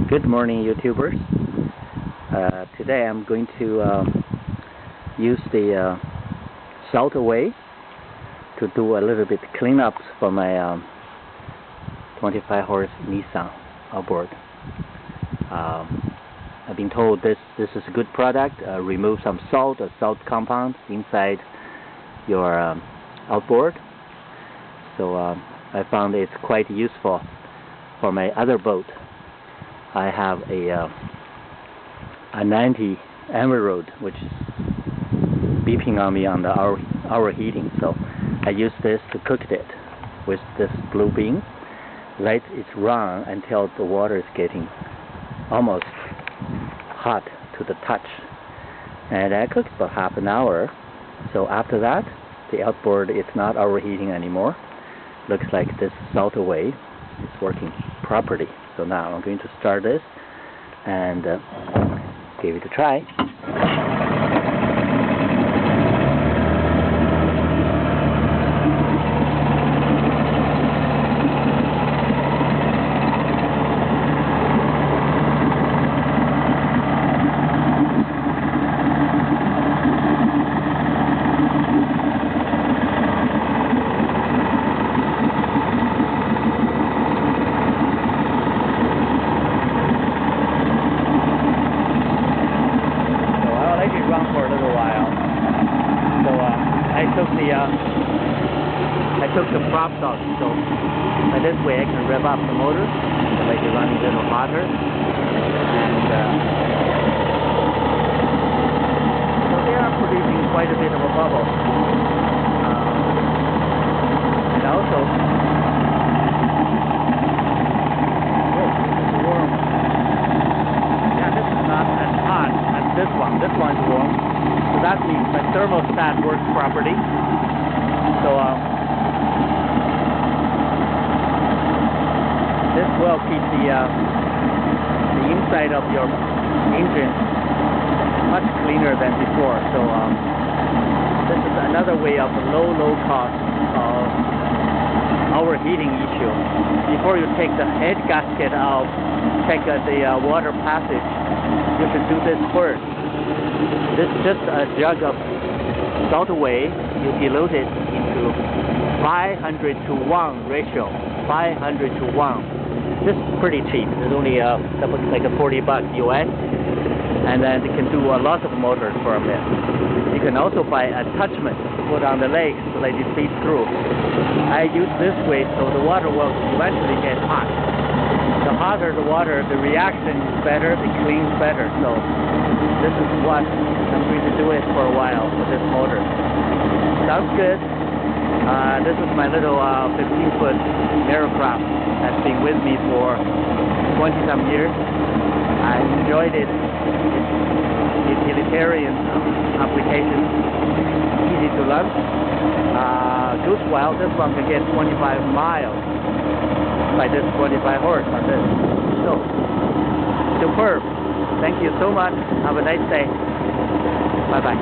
Good morning, YouTubers. Today I'm going to use the Saltaway to do a little bit cleanups for my 25 horse Nissan outboard. I've been told this is a good product. Remove some salt or salt compound inside your outboard. So I found it's quite useful for my other boat. I have a 90 Evinrude, which is beeping on me on the overheating. So I use this to cook it with this blue bean. Let it run until the water is getting almost hot to the touch. And I cook about half an hour. So after that, the outboard is not overheating anymore. Looks like this Saltaway is working properly. So now I'm going to start this and give it a try. For a little while. So I took the props off, so this way I can rev up the motor to make it run a little hotter. And so they are producing quite a bit of a bubble. And also, this is warm. Yeah, this is not as hot as this one. This one's warm. So that means my thermostat works properly. So this will keep the inside of your engine much cleaner than before. So this is another way of low cost overheating issue. Before you take the head gasket out, check the water passage, you should do this first. This is just a jug of Saltaway. You dilute it into 500 to 1 ratio. 500 to 1. This is pretty cheap. It's only that looks like a $40 US, and then you can do a lot of motors for a bit. You can also buy attachments to put on the legs so that it feeds through. I use this way so the water will eventually get hot. The hotter the water, the reaction is better, it cleans better. So this is what I'm going to do it for a while with this motor. Sounds good. This is my little 15-foot aircraft that's been with me for 20-some years. I enjoyed it. It's utilitarian application, easy to learn. Goes well. This one can get 25 miles by this 25 horse on this. So, superb. Thank you so much. Have a nice day. Bye-bye.